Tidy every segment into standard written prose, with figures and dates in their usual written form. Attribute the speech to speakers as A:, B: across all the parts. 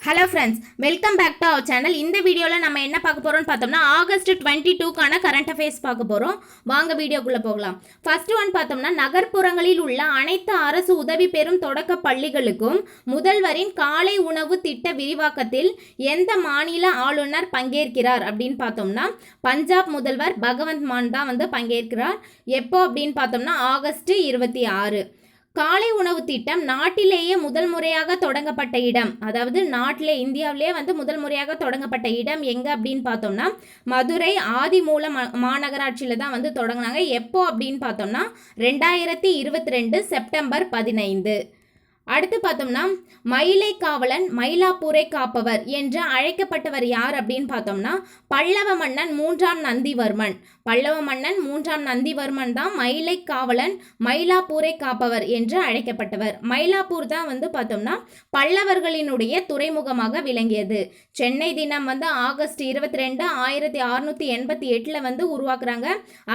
A: Hello friends, welcome back to our channel. இந்த வீடியோவில் நம்ம என்ன பார்க்க போகிறோம்னு பார்த்தோம்னா ஆகஸ்ட் 22க்கான கரண்ட் அஃபேர்ஸ் பார்க்க போகிறோம். வாங்க வீடியோக்குள்ளே போகலாம். ஃபர்ஸ்ட் ஒன் பார்த்தோம்னா நகர்ப்புறங்களில் உள்ள அனைத்து அரசு உதவி பெறும் தொடக்க பள்ளிகளுக்கும் முதல்வரின் காலை உணவு திட்ட விரிவாக்கத்தில் எந்த மாநில ஆளுநர் பங்கேற்கிறார் அப்படின்னு பார்த்தோம்னா பஞ்சாப் முதல்வர் பகவந்த் மான் தான் பங்கேற்கிறார். எப்போ அப்படின்னு பார்த்தோம்னா ஆகஸ்ட் 26. காலை உணவு திட்டம் நாட்டிலேயே முதல் முறையாக தொடங்கப்பட்ட இடம், அதாவது நாட்டிலே இந்தியாவிலே முதல் முறையாக தொடங்கப்பட்ட இடம் எங்கே அப்படின்னு பார்த்தோம்னா மதுரை ஆதிமூல மாநகராட்சியில் தான் தொடங்கினாங்க. எப்போ அப்படின்னு பார்த்தோம்னா 2022 செப்டம்பர் 15. அடுத்து பார்த்தோம்னா மயிலை காவலன் மயிலாப்பூரை காப்பவர் என்று அழைக்கப்பட்டவர் யார் அப்படின்னு பார்த்தோம்னா பல்லவ மன்னன் 3ஆம் நந்திவர்மன். பல்லவ மன்னன் 3ஆம் நந்திவர்மன் தான் மயிலை காவலன் மயிலாப்பூரை காப்பவர் என்று அழைக்கப்பட்டவர். மயிலாப்பூர் தான் பார்த்தோம்னா பல்லவர்களினுடைய துறைமுகமாக விளங்கியது. சென்னை தினம் ஆகஸ்ட் 22 1688 உருவாக்குறாங்க.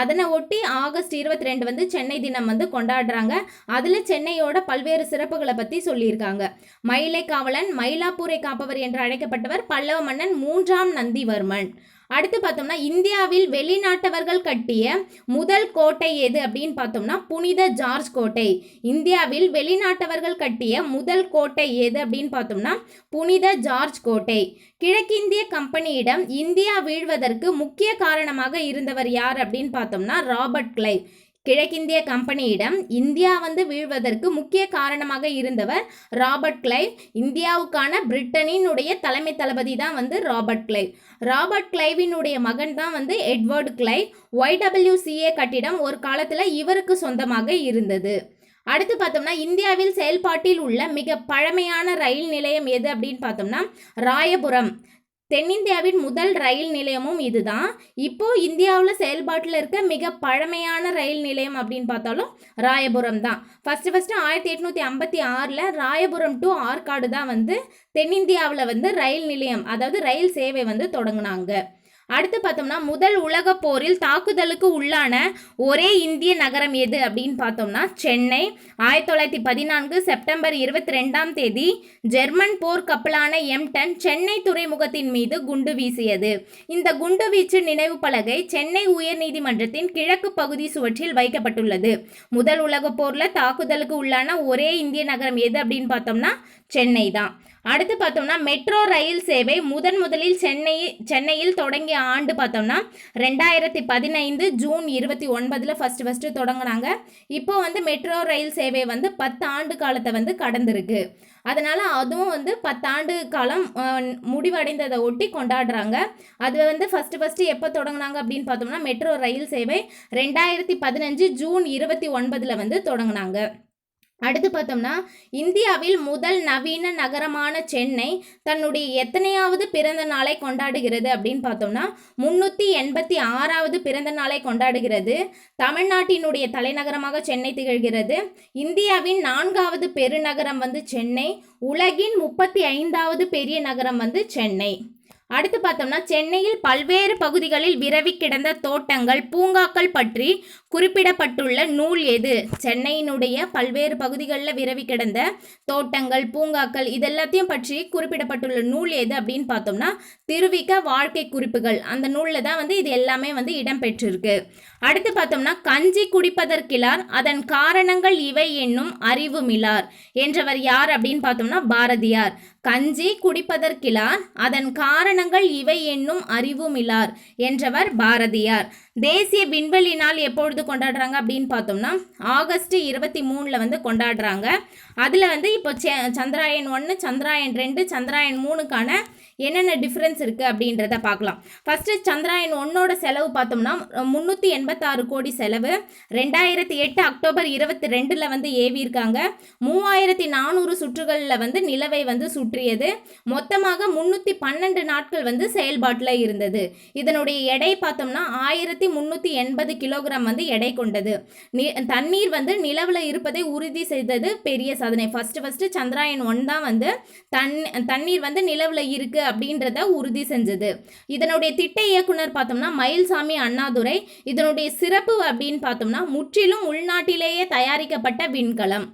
A: அதனை ஒட்டி ஆகஸ்ட் 22 சென்னை தினம் கொண்டாடுறாங்க. அதில் சென்னையோட பல்வேறு சிறப்புகளை பற்றி சொல்லியிருக்காங்க. மயிலை காவலன் மயிலாப்பூரை காப்பவர் என்று அழைக்கப்பட்டவர் பல்லவ மன்னன் 3ஆம் நந்திவர்மன். அடுத்து பார்த்தோம்னா இந்தியாவில் வெளிநாட்டவர்கள் கட்டிய முதல் கோட்டை எது அப்படின்னு பார்த்தோம்னா புனித ஜார்ஜ் கோட்டை. இந்தியாவில் வெளிநாட்டவர்கள் கட்டிய முதல் கோட்டை எது அப்படின்னு பார்த்தோம்னா புனித ஜார்ஜ் கோட்டை. கிழக்கிந்திய கம்பெனியிடம் இந்தியா வீழ்வதற்கு முக்கிய காரணமாக இருந்தவர் யார் அப்படின்னு பார்த்தோம்னா ராபர்ட் கிளைவ். கிழக்கிந்திய கம்பெனியிடம் இந்தியா வீழ்வதற்கு முக்கிய காரணமாக இருந்தவர் ராபர்ட் கிளைவ். இந்தியாவுக்கான பிரிட்டனினுடைய தலைமை தளபதி தான் ராபர்ட் கிளைவ். ராபர்ட் கிளைவினுடைய மகன் தான் எட்வர்டு கிளைவ். YWCA கட்டிடம் ஒரு காலத்தில் இவருக்கு சொந்தமாக இருந்தது. அடுத்து பார்த்தோம்னா இந்தியாவில் செயல்பாட்டில் உள்ள மிக பழமையான ரயில் நிலையம் எது அப்படின்னு பார்த்தோம்னா ராயபுரம். தென்னிந்தியாவின் முதல் ரயில் நிலையமும் இதுதான். இப்போ இந்தியாவில் செயல்பாட்டில் இருக்க மிக பழமையான ரயில் நிலையம் அப்படின்னு பார்த்தாலும் ராயபுரம் தான். ஃபர்ஸ்ட் 1856 ராயபுரம் டு ஆற்காடு தான் தென்னிந்தியாவில் ரயில் நிலையம், அதாவது ரயில் சேவை தொடங்கினாங்க. அடுத்து பார்த்தோம்னா முதல் உலக போரில் தாக்குதலுக்கு உள்ளான ஒரே இந்திய நகரம் எது அப்படின்னு பார்த்தோம்னா சென்னை. 1914 செப்டம்பர் 22 ஜெர்மன் போர் கப்பலான M10 சென்னை துறைமுகத்தின் மீது குண்டு வீசியது. இந்த குண்டு வீச்சு நினைவு பலகை சென்னை உயர்நீதிமன்றத்தின் கிழக்கு பகுதி சுவற்றில் வைக்கப்பட்டுள்ளது. முதல் உலக போரில் தாக்குதலுக்கு உள்ளான ஒரே இந்திய நகரம் எது அப்படின்னு பார்த்தோம்னா சென்னை தான். அடுத்து பார்த்தோம்னா மெட்ரோ ரயில் சேவை முதலில் சென்னையில் தொடங்கிய ஆண்டு பார்த்தோம்னா 2015 ஜூன் 29 ஃபர்ஸ்ட் தொடங்கினாங்க. இப்போ மெட்ரோ ரயில் சேவை 10 ஆண்டு காலத்தை கடந்திருக்கு. அதனால் அதுவும் 10 ஆண்டு காலம் முடிவடைந்ததை ஒட்டி கொண்டாடுறாங்க. அது ஃபர்ஸ்ட் எப்போ தொடங்கினாங்க அப்படின்னு பார்த்தோம்னா மெட்ரோ ரயில் சேவை 2015 ஜூன் 29 தொடங்கினாங்க. அடுத்து பார்த்தோம்னா இந்தியாவில் முதல் நவீன நகரமான சென்னை தன்னுடைய எத்தனையாவது பிறந்த நாளை கொண்டாடுகிறது அப்படின்னு பார்த்தோம்னா 386வது பிறந்த நாளை கொண்டாடுகிறது. தமிழ்நாட்டினுடைய தலைநகரமாக சென்னை திகழ்கிறது. இந்தியாவின் 4வது பெருநகரம் சென்னை. உலகின் 35வது பெரிய நகரம் சென்னை. அடுத்து பார்த்தோம்னா சென்னையில் பல்வேறு பகுதிகளில் விரவி கிடந்த தோட்டங்கள் பூங்காக்கள் பற்றி குறிப்பிடப்பட்டுள்ள நூல் எது? சென்னையினுடைய பல்வேறு பகுதிகளில் விரவி கிடந்த தோட்டங்கள் பூங்காக்கள் இதெல்லாத்தையும் பற்றி குறிப்பிடப்பட்டுள்ள நூல் எது அப்படின்னு பார்த்தோம்னா திருவிக வாழ்க்கை குறிப்புகள். அந்த நூலில் தான் இது எல்லாமே இடம்பெற்றிருக்கு. அடுத்து பார்த்தோம்னா கஞ்சி குடிப்பதற்கிலார் அதன் காரணங்கள் இவை என்னும் அறிவு மிலார் என்றவர் யார் அப்படின்னு பார்த்தோம்னா பாரதியார். கஞ்சி குடிப்பதற்கிலார் அதன் காரணங்கள் இவை என்னும் அறிவுமிலார் என்றவர் பாரதியார். தேசிய விண்வெளி நாள் எப்பொழுது கொண்டாடுறாங்க அப்படின்னு பார்த்தோம்னா ஆகஸ்ட் 23 கொண்டாடுறாங்க. அதில் இப்போ சந்திராயன் 1 சந்திராயன் 2 சந்திராயன் 3க்கான என்னென்ன டிஃப்ரென்ஸ் இருக்குது அப்படின்றத பார்க்கலாம். ஃபஸ்ட்டு சந்திராயன் 1ஓட செலவு பார்த்தோம்னா 386 கோடி செலவு. 2008 அக்டோபர் 22 ஏவியிருக்காங்க. 3400 சுற்றுகளில் நிலவை சுற்றியது. மொத்தமாக 312 நாட்கள் செயல்பாட்டில் இருந்தது. இதனுடைய எடை பார்த்தோம்னா 1380 கிலோகிராம் எடை கொண்டது. தண்ணீர் நிலவில் இருப்பதை உறுதி செய்தது பெரிய சாதனை. ஃபர்ஸ்ட் சந்திராயன் 1 தான் தண்ணீர் நிலவில் இருக்கு அப்படின்றத உறுதி செஞ்சது. இதனுடைய திட்ட இயக்குனர் பார்த்தோம்னா மயில்சாமி அண்ணாதுரை. இதனுடைய சிறப்பு அப்படின்னு பார்த்தோம்னா முற்றிலும் உள்நாட்டிலேயே தயாரிக்கப்பட்ட விண்கலம்.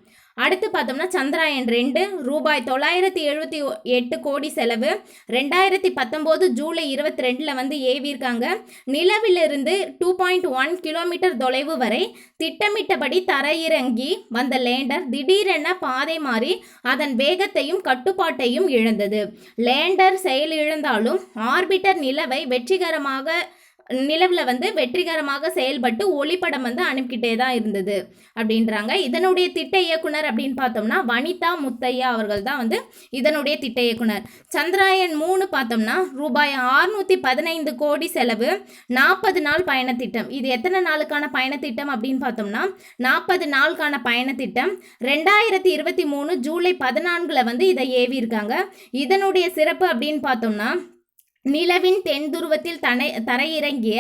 A: அடுத்து பார்த்தோம்னா சந்திராயன் 2 ரூபாய் 978 கோடி செலவு 2019 ஜூலை 22 வந்து ஏவியிருக்காங்க. நிலவிலிருந்து 2.1 கிலோமீட்டர் தொலைவு வரை திட்டமிட்டபடி தரையிறங்கி வந்த லேண்டர் திடீரென பாதை மாறி அதன் வேகத்தையும் கட்டுப்பாட்டையும் இழந்தது. லேண்டர் செயலிழந்தாலும் ஆர்பிட்டர் நிலவில் வந்து வெற்றிகரமாக செயல்பட்டு ஒளிப்படம் வந்து அனுப்பிக்கிட்டே தான் இருந்தது அப்படின்றாங்க. இதனுடைய திட்ட இயக்குனர் அப்படின்னு பார்த்தோம்னா வனிதா முத்தையா அவர்கள் தான் வந்து இதனுடைய திட்ட இயக்குனர். சந்திராயன் 3 பார்த்தோம்னா ரூபாய் 615 கோடி செலவு 40 நாள் பயணத்திட்டம். இது எத்தனை நாளுக்கான பயணத்திட்டம் அப்படின்னு பார்த்தோம்னா 40 நாளுக்கான பயணத்திட்டம். 2023 ஜூலை 14 வந்து இதை ஏவி இருக்காங்க. இதனுடைய சிறப்பு அப்படின்னு பார்த்தோம்னா நிலவின் தென் துருவத்தில் தரையிறங்கிய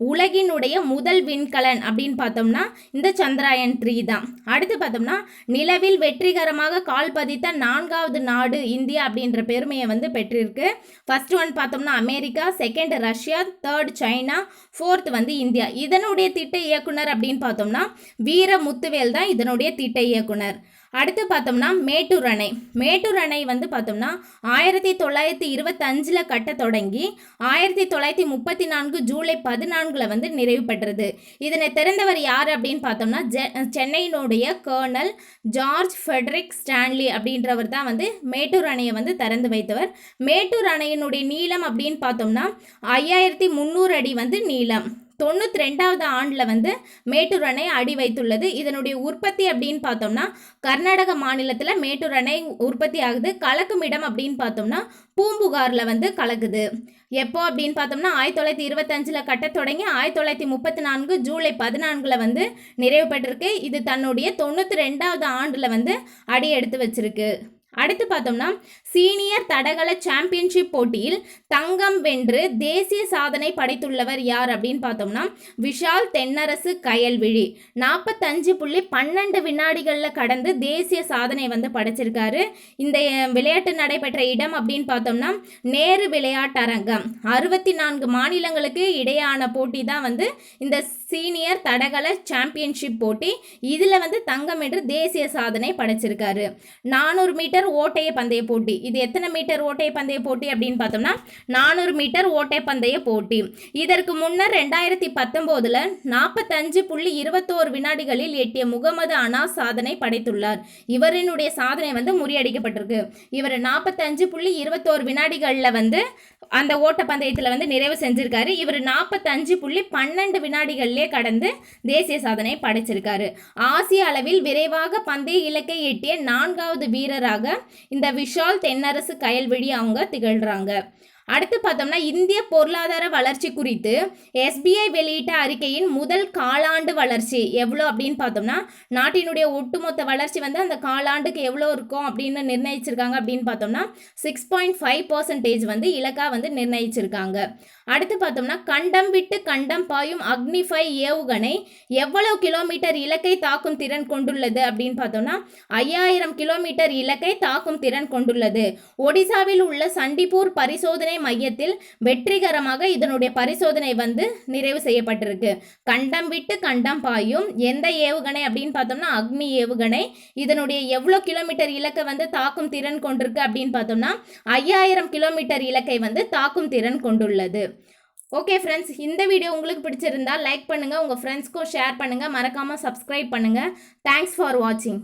A: உலகினுடைய முதல் விண்கலன் அப்படின்னு பார்த்தோம்னா இந்த சந்திராயன் 3 தான். அடுத்து பார்த்தோம்னா நிலவில் வெற்றிகரமாக கால் பதித்த 4வது நாடு இந்தியா அப்படின்ற பெருமையை வந்து பெற்றிருக்கு. ஃபர்ஸ்ட் ஒன் பார்த்தோம்னா America, second Russia, third China, fourth வந்து இந்தியா. இதனுடைய திட்ட இயக்குனர் அப்படின்னு பார்த்தோம்னா வீர முத்துவேல் தான் இதனுடைய திட்ட இயக்குனர். அடுத்து பார்த்தோம்னா மேட்டூர் அணை வந்து பார்த்தோம்னா 1925 கட்ட தொடங்கி 1934 ஜூலை 14 வந்து நிறைவு பெற்றது. இதனை திறந்தவர் யார் அப்படின்னு பார்த்தோம்னா சென்னையினுடைய கர்னல் ஜார்ஜ் ஃபெட்ரிக் ஸ்டான்லி அப்படின்றவர் தான் வந்து மேட்டூர் அணையை வந்து திறந்து வைத்தவர். மேட்டூர் அணையினுடைய நீளம் அப்படின்னு பார்த்தோம்னா 5300 அடி வந்து நீளம். 92வது ஆண்டில் வந்து மேட்டூர் அணை அடி வைத்துள்ளது. இதனுடைய உற்பத்தி அப்படின்னு பார்த்தோம்னா கர்நாடக மாநிலத்தில் மேட்டூர் அணை உற்பத்தி ஆகுது. கலக்கும் இடம் அப்படின்னு பார்த்தோம்னா பூம்புகாரில் வந்து கலக்குது. எப்போ அப்படின்னு பார்த்தோம்னா 1925 கட்ட தொடங்கி 1934 ஜூலை 14 வந்து நிறைவு பெற்றிருக்கு. இது தன்னுடைய 92வது ஆண்டில் வந்து அடி எடுத்து வச்சிருக்கு. அடுத்து பார்த்தோம்னா சீனியர் தடகள சாம்பியன்ஷிப் போட்டியில் தங்கம் வென்று தேசிய சாதனை படைத்துள்ளவர் யார் அப்படின்னு பார்த்தோம்னா விஷால் தென்னரசு கயல்விழி 45.12 வினாடிகளில் கடந்து தேசிய சாதனை வந்து படைச்சிருக்காரு. இந்த விளையாட்டு நடைபெற்ற இடம் அப்படின்னு பார்த்தோம்னா நேரு விளையாட்டரங்கம். 64 மாநிலங்களுக்கு இடையான போட்டி தான் வந்து இந்த சீனியர் தடகள சாம்பியன்ஷிப் போட்டி. இதில் வந்து தங்கம் வென்று தேசிய சாதனை படைச்சிருக்காரு. 400 மீட்டர் ஓட்டைய பந்தய போட்டி. இது எத்தனை மீட்டர் ஓட்டைய பந்தய போட்டி அப்படின்னு பார்த்தோம்னா 400 மீட்டர் ஓட்டை பந்தய போட்டி. இதற்கு முன்னர் 2019 45.21 வினாடிகளில் எட்டிய முகமது அனாஸ் சாதனை படைத்துள்ளார். இவரினுடைய சாதனை வந்து முறியடிக்கப்பட்டிருக்கு. இவர் 45.21 வினாடிகளில் வந்து அந்த ஓட்டப்பந்தயத்தில் வந்து நிறைவு செஞ்சிருக்காரு. இவர் 45.12 வினாடிகளிலே கடந்து தேசிய சாதனை படைச்சிருக்காரு. ஆசிய அளவில் விரைவாக பந்தய இலக்கை எட்டிய 4வது வீரராக இந்த விஷால் தென்னரசு கயல்விழி அவங்க திகழ்றாங்க. அடுத்து பார்த்தோம்னா இந்திய பொருளாதார வளர்ச்சி குறித்து SBI வெளியிட்ட அறிக்கையின் முதல் காலாண்டு வளர்ச்சி எவ்வளோ அப்படின்னு பார்த்தோம்னா நாட்டினுடைய ஒட்டுமொத்த வளர்ச்சி வந்து அந்த காலாண்டுக்கு எவ்வளோ இருக்கும் அப்படின்னு நிர்ணயிச்சிருக்காங்க அப்படின்னு பார்த்தோம்னா 6.5% வந்து இலக்கா வந்து நிர்ணயிச்சிருக்காங்க. அடுத்து பார்த்தோம்னா கண்டம் விட்டு கண்டம் பாயும் அக்னி-5 ஏவுகணை எவ்வளவு கிலோமீட்டர் இலக்கை தாக்கும் திறன் கொண்டுள்ளது அப்படின்னு பார்த்தோம்னா 5000 கிலோமீட்டர் இலக்கை தாக்கும் திறன் கொண்டுள்ளது. ஒடிசாவில் உள்ள சண்டிப்பூர் பரிசோதனை மையத்தில் வெற்றிகரமாக இதனுடைய பரிசோதனை வந்து நிறைவு செய்யப்பட்டிருக்கு. கண்டம் விட்டு கண்டம் பாயும் எந்த ஏவுகணை அப்படின்னு பார்த்தோம்னா அக்னி ஏவுகணை. இதனுடைய எவ்வளோ கிலோமீட்டர் இலக்கை வந்து தாக்கும் திறன் கொண்டிருக்கு அப்படின்னு பார்த்தோம்னா 5000 கிலோமீட்டர் இலக்கை வந்து தாக்கும் திறன் கொண்டுள்ளது. ஓகே ஃப்ரெண்ட்ஸ், இந்த வீடியோ உங்களுக்கு பிடிச்சிருந்தா லைக் பண்ணுங்கள், உங்கள் ஃப்ரெண்ட்ஸ்க்கும் ஷேர் பண்ணுங்கள், மறக்காமல் சப்ஸ்கிரைப் பண்ணுங்கள். தேங்க்ஸ் ஃபார் வாட்சிங்.